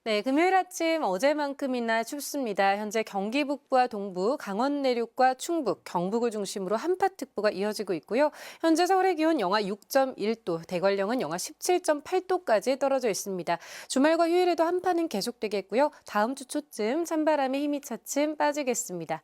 네, 금요일 아침 어제만큼이나 춥습니다. 현재 경기 북부와 동부, 강원 내륙과 충북, 경북을 중심으로 한파특보가 이어지고 있고요. 현재 서울의 기온 영하 6.1도, 대관령은 영하 17.8도까지 떨어져 있습니다. 주말과 휴일에도 한파는 계속되겠고요. 다음 주 초쯤 찬바람의 힘이 차츰 빠지겠습니다.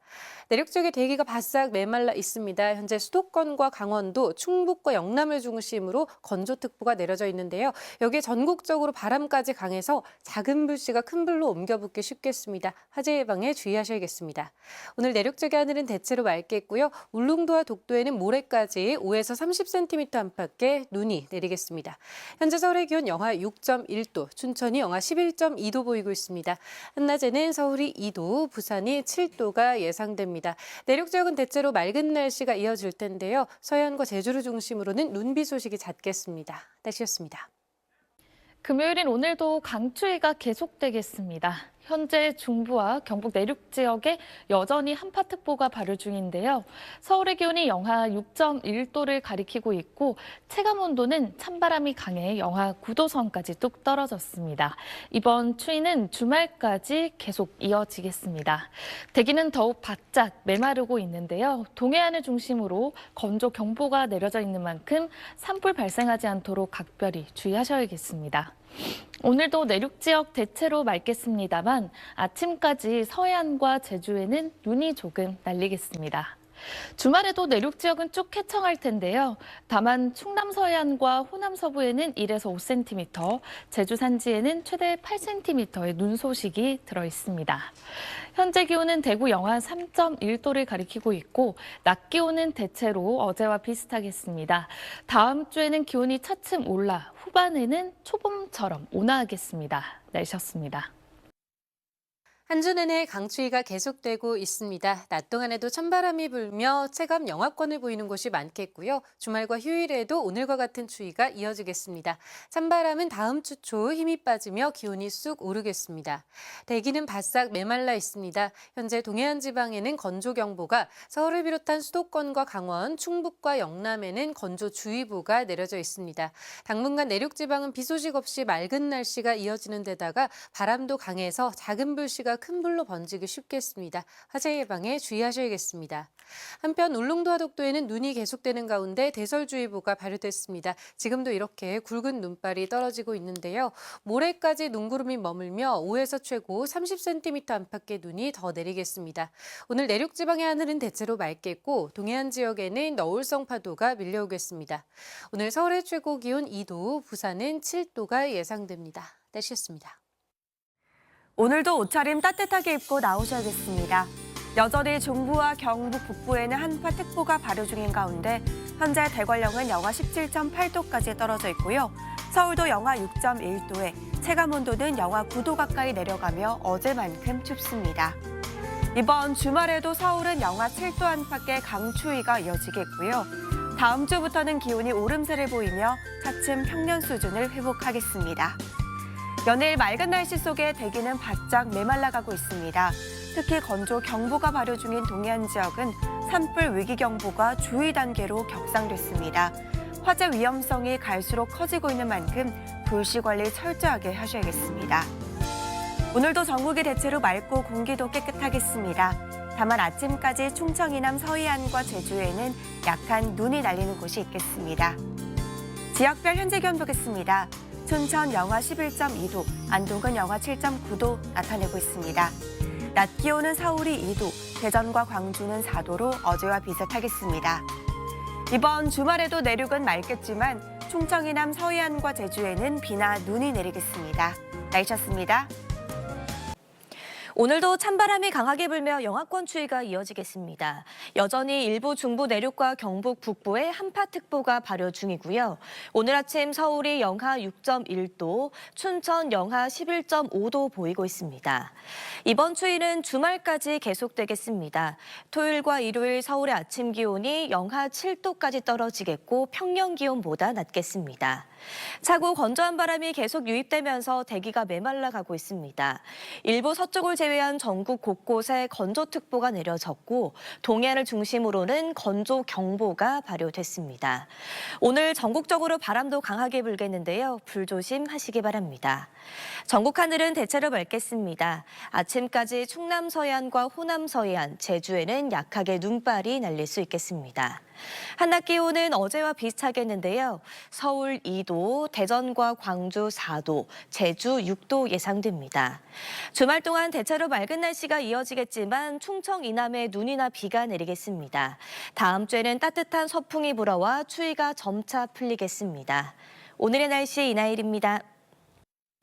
내륙 지역의 대기가 바싹 메말라 있습니다. 현재 수도권과 강원도, 충북과 영남을 중심으로 건조특보가 내려져 있는데요. 여기에 전국적으로 바람까지 강해서 작은 불씨가 큰 불로 옮겨붙기 쉽겠습니다. 화재 예방에 주의하셔야겠습니다. 오늘 내륙 지역의 하늘은 대체로 맑겠고요. 울릉도와 독도에는 모레까지 5에서 30cm 안팎의 눈이 내리겠습니다. 현재 서울의 기온 영하 6.1도, 춘천이 영하 11.2도 보이고 있습니다. 한낮에는 서울이 2도, 부산이 7도가 예상됩니다. 내륙 지역은 대체로 맑은 날씨가 이어질 텐데요. 서해안과 제주를 중심으로는 눈비 소식이 잦겠습니다. 날씨였습니다. 금요일인 오늘도 강추위가 계속되겠습니다. 현재 중부와 경북 내륙 지역에 여전히 한파특보가 발효 중인데요. 서울의 기온이 영하 6.1도를 가리키고 있고 체감온도는 찬바람이 강해 영하 9도 선까지 뚝 떨어졌습니다. 이번 추위는 주말까지 계속 이어지겠습니다. 대기는 더욱 바짝 메마르고 있는데요. 동해안을 중심으로 건조 경보가 내려져 있는 만큼 산불 발생하지 않도록 각별히 주의하셔야겠습니다. 오늘도 내륙 지역 대체로 맑겠습니다만 아침까지 서해안과 제주에는 눈이 조금 날리겠습니다. 주말에도 내륙 지역은 쭉 쾌청할 텐데요. 다만 충남 서해안과 호남 서부에는 1에서 5cm, 제주 산지에는 최대 8cm의 눈 소식이 들어 있습니다. 현재 기온은 대구 영하 3.1도를 가리키고 있고 낮 기온은 대체로 어제와 비슷하겠습니다. 다음 주에는 기온이 차츰 올라 후반에는 초봄처럼 온화하겠습니다. 날씨였습니다. 한 주 내내 강추위가 계속되고 있습니다. 낮 동안에도 찬바람이 불며 체감 영하권을 보이는 곳이 많겠고요. 주말과 휴일에도 오늘과 같은 추위가 이어지겠습니다. 찬바람은 다음 주 초 힘이 빠지며 기온이 쑥 오르겠습니다. 대기는 바싹 메말라 있습니다. 현재 동해안 지방에는 건조경보가, 서울을 비롯한 수도권과 강원, 충북과 영남에는 건조주의보가 내려져 있습니다. 당분간 내륙 지방은 비 소식 없이 맑은 날씨가 이어지는 데다가 바람도 강해서 작은 불씨가 큰 불로 번지기 쉽겠습니다. 화재 예방에 주의하셔야겠습니다. 한편 울릉도와 독도에는 눈이 계속되는 가운데 대설주의보가 발효됐습니다. 지금도 이렇게 굵은 눈발이 떨어지고 있는데요. 모레까지 눈구름이 머물며 5에서 최고 30cm 안팎의 눈이 더 내리겠습니다. 오늘 내륙 지방의 하늘은 대체로 맑겠고 동해안 지역에는 너울성 파도가 밀려오겠습니다. 오늘 서울의 최고 기온 2도, 부산은 7도가 예상됩니다. 날씨였습니다. 오늘도 옷차림 따뜻하게 입고 나오셔야겠습니다. 여전히 중부와 경북 북부에는 한파특보가 발효 중인 가운데 현재 대관령은 영하 17.8도까지 떨어져 있고요. 서울도 영하 6.1도에 체감온도는 영하 9도 가까이 내려가며 어제만큼 춥습니다. 이번 주말에도 서울은 영하 7도 안팎의 강추위가 이어지겠고요. 다음 주부터는 기온이 오름세를 보이며 차츰 평년 수준을 회복하겠습니다. 연일 맑은 날씨 속에 대기는 바짝 메말라가고 있습니다. 특히 건조 경보가 발효 중인 동해안 지역은 산불 위기경보가 주의 단계로 격상됐습니다. 화재 위험성이 갈수록 커지고 있는 만큼 불씨 관리 철저하게 하셔야겠습니다. 오늘도 전국이 대체로 맑고 공기도 깨끗하겠습니다. 다만 아침까지 충청 이남 서해안과 제주에는 약한 눈이 날리는 곳이 있겠습니다. 지역별 현재 기온 보겠습니다. 춘천 영하 11.2도, 안동은 영하 7.9도 나타내고 있습니다. 낮 기온은 서울이 2도, 대전과 광주는 4도로 어제와 비슷하겠습니다. 이번 주말에도 내륙은 맑겠지만 충청 이남 서해안과 제주에는 비나 눈이 내리겠습니다. 날씨였습니다. 오늘도 찬바람이 강하게 불며 영하권 추위가 이어지겠습니다. 여전히 일부 중부 내륙과 경북 북부에 한파특보가 발효 중이고요. 오늘 아침 서울이 영하 6.1도, 춘천 영하 11.5도 보이고 있습니다. 이번 추위는 주말까지 계속되겠습니다. 토요일과 일요일 서울의 아침 기온이 영하 7도까지 떨어지겠고 평년 기온보다 낮겠습니다. 차고 건조한 바람이 계속 유입되면서 대기가 메말라 가고 있습니다. 일부 서쪽을 제외한 전국 곳곳에 건조특보가 내려졌고 동해안을 중심으로는 건조경보가 발효됐습니다. 오늘 전국적으로 바람도 강하게 불겠는데요. 불조심하시기 바랍니다. 전국 하늘은 대체로 맑겠습니다. 아침까지 충남 서해안과 호남 서해안, 제주에는 약하게 눈발이 날릴 수 있겠습니다. 한낮 기온은 어제와 비슷하겠는데요. 서울 2도, 대전과 광주 4도, 제주 6도 예상됩니다. 주말 동안 대체로 맑은 날씨가 이어지겠지만 충청 이남에 눈이나 비가 내리겠습니다. 다음 주에는 따뜻한 서풍이 불어와 추위가 점차 풀리겠습니다. 오늘의 날씨 이나일입니다.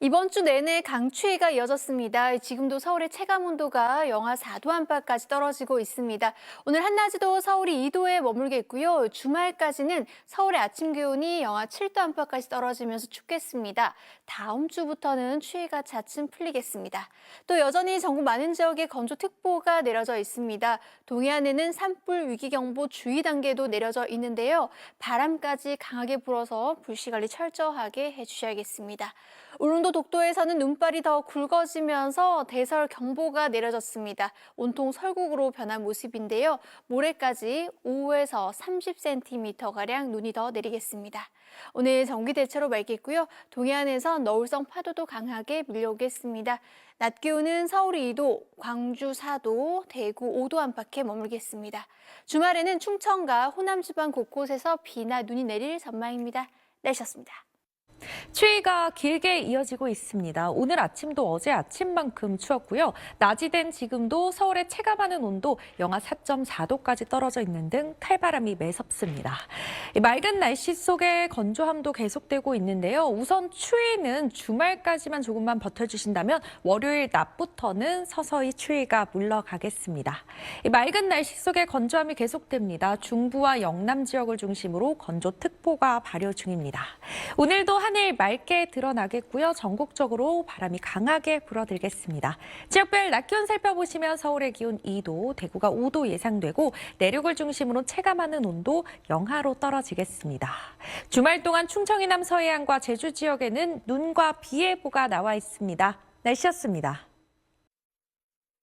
이번 주 내내 강추위가 이어졌습니다. 지금도 서울의 체감온도가 영하 4도 안팎까지 떨어지고 있습니다. 오늘 한낮에도 서울이 2도에 머물겠고요. 주말까지는 서울의 아침 기온이 영하 7도 안팎까지 떨어지면서 춥겠습니다. 다음 주부터는 추위가 차츰 풀리겠습니다. 또 여전히 전국 많은 지역에 건조특보가 내려져 있습니다. 동해안에는 산불 위기경보 주의 단계도 내려져 있는데요. 바람까지 강하게 불어서 불씨관리 철저하게 해주셔야겠습니다. 울릉도 독도에서는 눈발이 더 굵어지면서 대설 경보가 내려졌습니다. 온통 설국으로 변한 모습인데요. 모레까지 5에서 30cm가량 눈이 더 내리겠습니다. 오늘 전기 대체로 맑겠고요. 동해안에선 너울성 파도도 강하게 밀려오겠습니다. 낮 기온은 서울 2도, 광주 4도, 대구 5도 안팎에 머물겠습니다. 주말에는 충청과 호남 지방 곳곳에서 비나 눈이 내릴 전망입니다. 날씨였습니다. 추위가 길게 이어지고 있습니다. 오늘 아침도 어제 아침만큼 추웠고요. 낮이 된 지금도 서울의 체감하는 온도 영하 4.4도까지 떨어져 있는 등 칼바람이 매섭습니다. 맑은 날씨 속에 건조함도 계속되고 있는데요. 우선 추위는 주말까지만 조금만 버텨주신다면 월요일 낮부터는 서서히 추위가 물러가겠습니다. 맑은 날씨 속에 건조함이 계속됩니다. 중부와 영남 지역을 중심으로 건조특보가 발효 중입니다. 오늘도 하늘 맑게 드러나겠고요. 전국적으로 바람이 강하게 불어들겠습니다. 지역별 낮 기온 살펴보시면 서울의 기온 2도, 대구가 5도 예상되고 내륙을 중심으로 체감하는 온도 영하로 떨어지겠습니다. 주말 동안 충청 이남 서해안과 제주 지역에는 눈과 비 예보가 나와 있습니다. 날씨였습니다.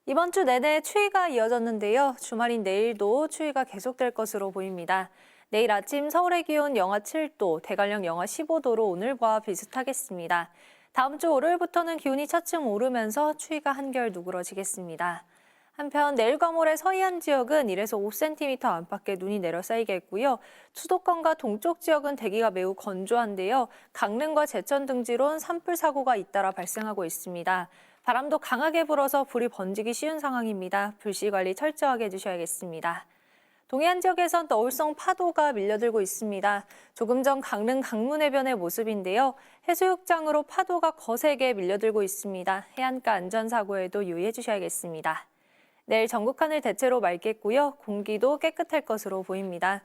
이번 주 내내 추위가 이어졌는데요. 주말인 내일도 추위가 계속될 것으로 보입니다. 내일 아침 서울의 기온 영하 7도, 대관령 영하 15도로 오늘과 비슷하겠습니다. 다음 주 월요일부터는 기온이 차츰 오르면서 추위가 한결 누그러지겠습니다. 한편 내일과 모레 서해안 지역은 1에서 5cm 안팎의 눈이 내려 쌓이겠고요. 수도권과 동쪽 지역은 대기가 매우 건조한데요. 강릉과 제천 등지론 산불 사고가 잇따라 발생하고 있습니다. 바람도 강하게 불어서 불이 번지기 쉬운 상황입니다. 불씨 관리 철저하게 해주셔야겠습니다. 동해안 지역에선 너울성 파도가 밀려들고 있습니다. 조금 전 강릉 강문해변의 모습인데요. 해수욕장으로 파도가 거세게 밀려들고 있습니다. 해안가 안전사고에도 유의해 주셔야겠습니다. 내일 전국 하늘 대체로 맑겠고요. 공기도 깨끗할 것으로 보입니다.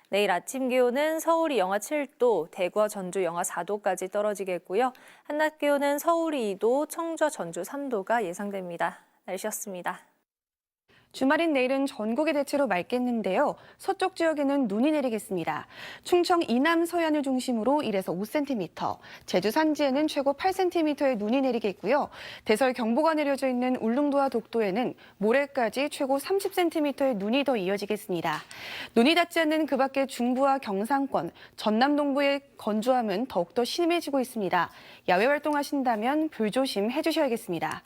내일 아침 기온은 서울이 영하 7도, 대구와 전주 영하 4도까지 떨어지겠고요. 한낮 기온은 서울이 2도, 청주와 전주 3도가 예상됩니다. 날씨였습니다. 주말인 내일은 전국이 대체로 맑겠는데요. 서쪽 지역에는 눈이 내리겠습니다. 충청 이남 서해안을 중심으로 1에서 5cm, 제주 산지에는 최고 8cm의 눈이 내리겠고요. 대설 경보가 내려져 있는 울릉도와 독도에는 모레까지 최고 30cm의 눈이 더 이어지겠습니다. 눈이 닿지 않는 그 밖의 중부와 경상권, 전남 동부의 건조함은 더욱더 심해지고 있습니다. 야외 활동하신다면 불조심 해주셔야겠습니다.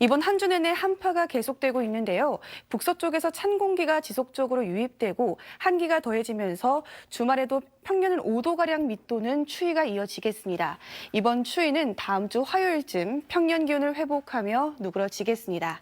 이번 한 주 내내 한파가 계속되고 있는데요. 북서쪽에서 찬 공기가 지속적으로 유입되고 한기가 더해지면서 주말에도 평년은 5도가량 밑도는 추위가 이어지겠습니다. 이번 추위는 다음 주 화요일쯤 평년 기온을 회복하며 누그러지겠습니다.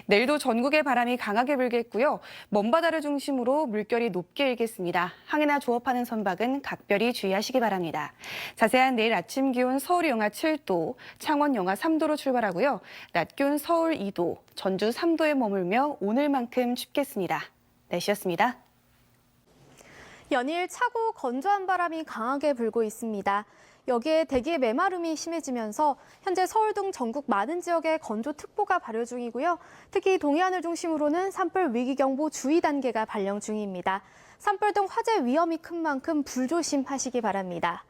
내일도 전국에 바람이 강하게 불겠고요. 먼바다를 중심으로 물결이 높게 일겠습니다. 항해나 조업하는 선박은 각별히 주의하시기 바랍니다. 자세한 내일 아침 기온 서울이 영하 7도, 창원 영하 3도로 출발하고요. 낮 기온 서울 2도, 전주 3도에 머물며 오늘만큼 춥겠습니다. 날씨였습니다. 연일 차고 건조한 바람이 강하게 불고 있습니다. 여기에 대기의 메마름이 심해지면서 현재 서울 등 전국 많은 지역에 건조특보가 발효 중이고요. 특히 동해안을 중심으로는 산불 위기경보 주의 단계가 발령 중입니다. 산불 등 화재 위험이 큰 만큼 불조심하시기 바랍니다.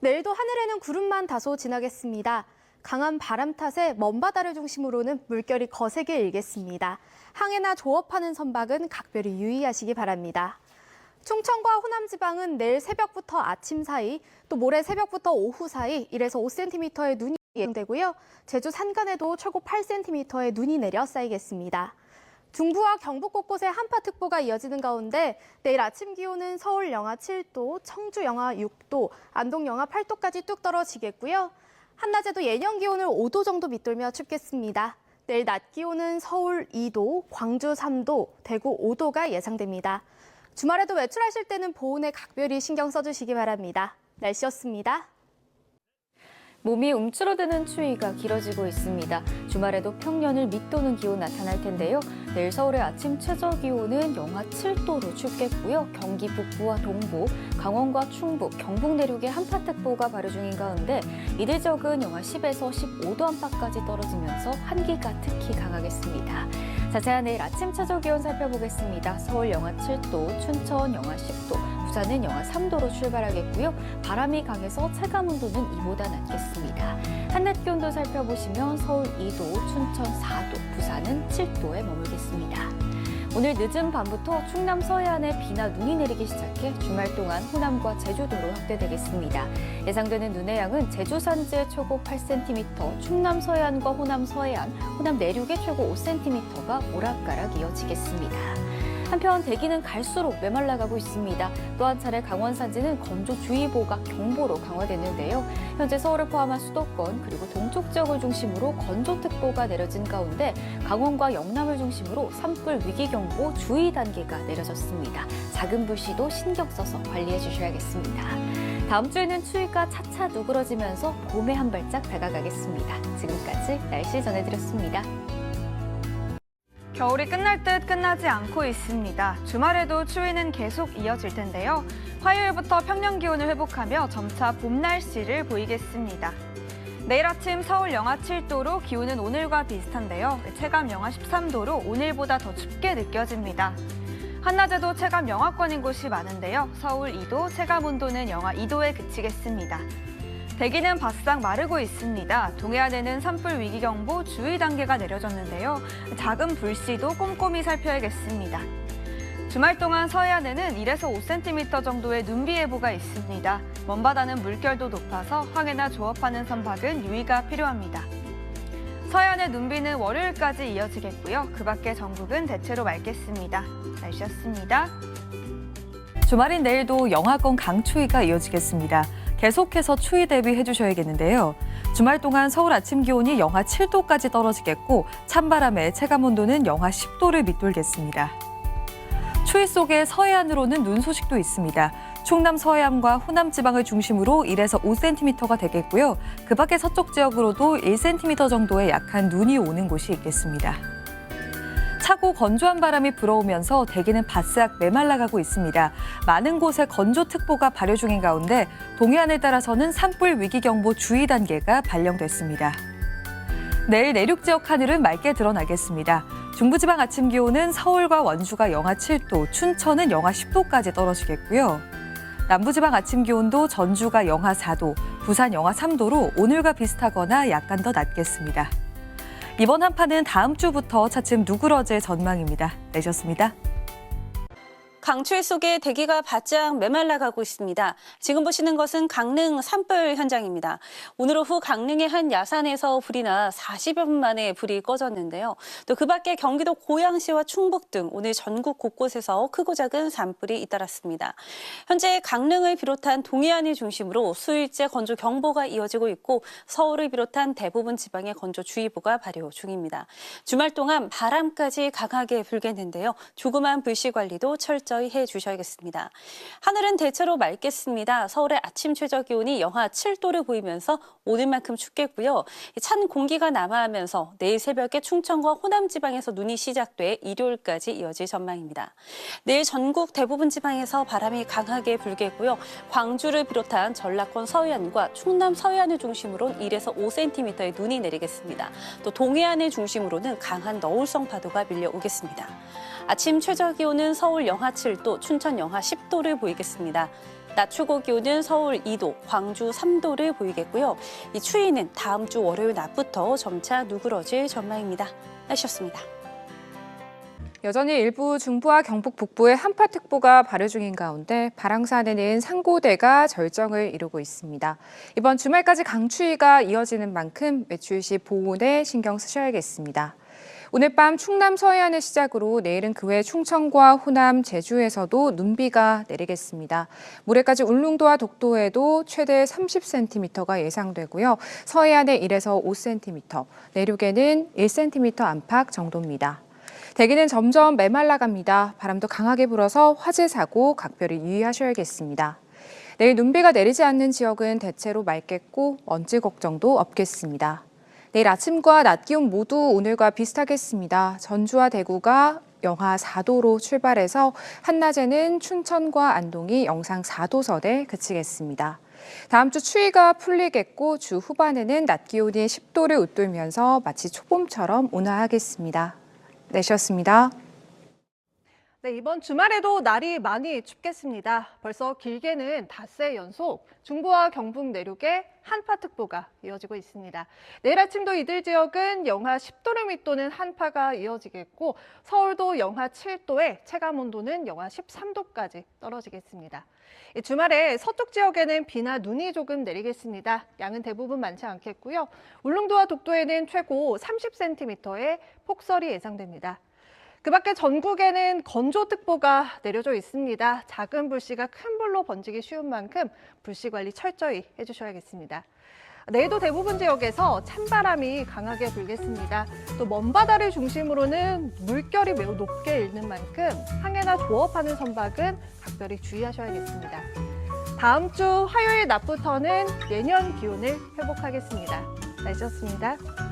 내일도 하늘에는 구름만 다소 지나겠습니다. 강한 바람 탓에 먼바다를 중심으로는 물결이 거세게 일겠습니다. 항해나 조업하는 선박은 각별히 유의하시기 바랍니다. 충청과 호남 지방은 내일 새벽부터 아침 사이, 또 모레 새벽부터 오후 사이 1에서 5cm의 눈이 예상되고요. 제주 산간에도 최고 8cm의 눈이 내려 쌓이겠습니다. 중부와 경북 곳곳에 한파특보가 이어지는 가운데 내일 아침 기온은 서울 영하 7도, 청주 영하 6도, 안동 영하 8도까지 뚝 떨어지겠고요. 한낮에도 예년 기온을 5도 정도 밑돌며 춥겠습니다. 내일 낮 기온은 서울 2도, 광주 3도, 대구 5도가 예상됩니다. 주말에도 외출하실 때는 보온에 각별히 신경 써주시기 바랍니다. 날씨였습니다. 몸이 움츠러드는 추위가 길어지고 있습니다. 주말에도 평년을 밑도는 기온 나타날 텐데요. 내일 서울의 아침 최저 기온은 영하 7도로 춥겠고요. 경기 북부와 동부, 강원과 충북, 경북 내륙에 한파특보가 발효 중인 가운데 이들 지역은 영하 10에서 15도 안팎까지 떨어지면서 한기가 특히 강하겠습니다. 자세한 내일 아침 최저 기온 살펴보겠습니다. 서울 영하 7도, 춘천 영하 10도, 부산은 영하 3도로 출발하겠고요. 바람이 강해서 체감온도는 이보다 낮겠습니다. 한낮 기온도 살펴보시면 서울 2도, 춘천 4도, 부산은 7도에 머물겠습니다. 오늘 늦은 밤부터 충남 서해안에 비나 눈이 내리기 시작해 주말 동안 호남과 제주도로 확대되겠습니다. 예상되는 눈의 양은 제주 산지의 최고 8cm, 충남 서해안과 호남 서해안, 호남 내륙의 최고 5cm가 오락가락 이어지겠습니다. 한편 대기는 갈수록 메말라가고 있습니다. 또 한 차례 강원 산지는 건조주의보가 경보로 강화됐는데요. 현재 서울을 포함한 수도권 그리고 동쪽 지역을 중심으로 건조특보가 내려진 가운데 강원과 영남을 중심으로 산불 위기경보 주의 단계가 내려졌습니다. 작은 불씨도 신경 써서 관리해 주셔야겠습니다. 다음 주에는 추위가 차차 누그러지면서 봄에 한 발짝 다가가겠습니다. 지금까지 날씨 전해드렸습니다. 겨울이 끝날 듯 끝나지 않고 있습니다. 주말에도 추위는 계속 이어질 텐데요. 화요일부터 평년 기온을 회복하며 점차 봄 날씨를 보이겠습니다. 내일 아침 서울 영하 7도로 기온은 오늘과 비슷한데요. 체감 영하 13도로 오늘보다 더 춥게 느껴집니다. 한낮에도 체감 영하권인 곳이 많은데요. 서울 2도, 체감 온도는 영하 2도에 그치겠습니다. 대기는 바싹 마르고 있습니다. 동해안에는 산불 위기경보 주의 단계가 내려졌는데요. 작은 불씨도 꼼꼼히 살펴야겠습니다. 주말 동안 서해안에는 1에서 5cm 정도의 눈비 예보가 있습니다. 먼바다는 물결도 높아서 항해나 조업하는 선박은 유의가 필요합니다. 서해안의 눈비는 월요일까지 이어지겠고요. 그 밖에 전국은 대체로 맑겠습니다. 날씨였습니다. 주말인 내일도 영하권 강추위가 이어지겠습니다. 계속해서 추위 대비해 주셔야겠는데요. 주말 동안 서울 아침 기온이 영하 7도까지 떨어지겠고 찬바람에 체감온도는 영하 10도를 밑돌겠습니다. 추위 속에 서해안으로는 눈 소식도 있습니다. 충남 서해안과 호남 지방을 중심으로 1에서 5cm가 되겠고요. 그 밖의 서쪽 지역으로도 1cm 정도의 약한 눈이 오는 곳이 있겠습니다. 차고 건조한 바람이 불어오면서 대기는 바싹 메말라가고 있습니다. 많은 곳에 건조특보가 발효 중인 가운데 동해안에 따라서는 산불 위기경보 주의 단계가 발령됐습니다. 내일 내륙 지역 하늘은 맑게 드러나겠습니다. 중부지방 아침 기온은 서울과 원주가 영하 7도, 춘천은 영하 10도까지 떨어지겠고요. 남부지방 아침 기온도 전주가 영하 4도, 부산 영하 3도로 오늘과 비슷하거나 약간 더 낮겠습니다. 이번 한파는 다음 주부터 차츰 누그러질 전망입니다. 내셨습니다. 강추위 속에 대기가 바짝 메말라가고 있습니다. 지금 보시는 것은 강릉 산불 현장입니다. 오늘 오후 강릉의 한 야산에서 불이 나 40여 분 만에 불이 꺼졌는데요. 또 그 밖에 경기도 고양시와 충북 등 오늘 전국 곳곳에서 크고 작은 산불이 잇따랐습니다. 현재 강릉을 비롯한 동해안을 중심으로 수일째 건조 경보가 이어지고 있고 서울을 비롯한 대부분 지방에 건조주의보가 발효 중입니다. 주말 동안 바람까지 강하게 불겠는데요. 조그만 불씨 관리도 철저히 해주셔야겠습니다. 하늘은 대체로 맑겠습니다. 서울의 아침 최저 기온이 영하 7도를 보이면서 오늘만큼 춥겠고요. 찬 공기가 남하하면서 내일 새벽에 충청과 호남 지방에서 눈이 시작돼 일요일까지 이어질 전망입니다. 내일 전국 대부분 지방에서 바람이 강하게 불겠고요. 광주를 비롯한 전라권 서해안과 충남 서해안을 중심으로 1에서 5cm의 눈이 내리겠습니다. 또 동해안을 중심으로는 강한 너울성 파도가 밀려오겠습니다. 아침 최저 기온은 서울 영하 7도, 춘천 영하 10도를 보이겠습니다. 낮 최고 기온은 서울 2도, 광주 3도를 보이겠고요. 이 추위는 다음 주 월요일 낮부터 점차 누그러질 전망입니다. 날씨였습니다. 여전히 일부 중부와 경북 북부에 한파특보가 발효 중인 가운데 발왕산에는 상고대가 절정을 이루고 있습니다. 이번 주말까지 강추위가 이어지는 만큼 외출 시 보온에 신경 쓰셔야겠습니다. 오늘 밤 충남 서해안을 시작으로 내일은 그 외 충청과 호남, 제주에서도 눈비가 내리겠습니다. 모레까지 울릉도와 독도에도 최대 30cm가 예상되고요. 서해안에 1에서 5cm, 내륙에는 1cm 안팎 정도입니다. 대기는 점점 메말라갑니다. 바람도 강하게 불어서 화재 사고 각별히 유의하셔야겠습니다. 내일 눈비가 내리지 않는 지역은 대체로 맑겠고 먼지 걱정도 없겠습니다. 내일 아침과 낮 기온 모두 오늘과 비슷하겠습니다. 전주와 대구가 영하 4도로 출발해서 한낮에는 춘천과 안동이 영상 4도 선에 그치겠습니다. 다음 주 추위가 풀리겠고 주 후반에는 낮 기온이 10도를 웃돌면서 마치 초봄처럼 온화하겠습니다. 내셨습니다. 네, 이번 주말에도 날이 많이 춥겠습니다. 벌써 길게는 닷새 연속 중부와 경북 내륙에 한파특보가 이어지고 있습니다. 내일 아침도 이들 지역은 영하 10도를 밑도는 한파가 이어지겠고 서울도 영하 7도에 체감온도는 영하 13도까지 떨어지겠습니다. 주말에 서쪽 지역에는 비나 눈이 조금 내리겠습니다. 양은 대부분 많지 않겠고요. 울릉도와 독도에는 최고 30cm의 폭설이 예상됩니다. 그 밖에 전국에는 건조특보가 내려져 있습니다. 작은 불씨가 큰 불로 번지기 쉬운 만큼 불씨 관리 철저히 해주셔야겠습니다. 내일도 대부분 지역에서 찬바람이 강하게 불겠습니다. 또 먼바다를 중심으로는 물결이 매우 높게 일는 만큼 항해나 조업하는 선박은 각별히 주의하셔야겠습니다. 다음 주 화요일 낮부터는 예년 기온을 회복하겠습니다. 날씨였습니다.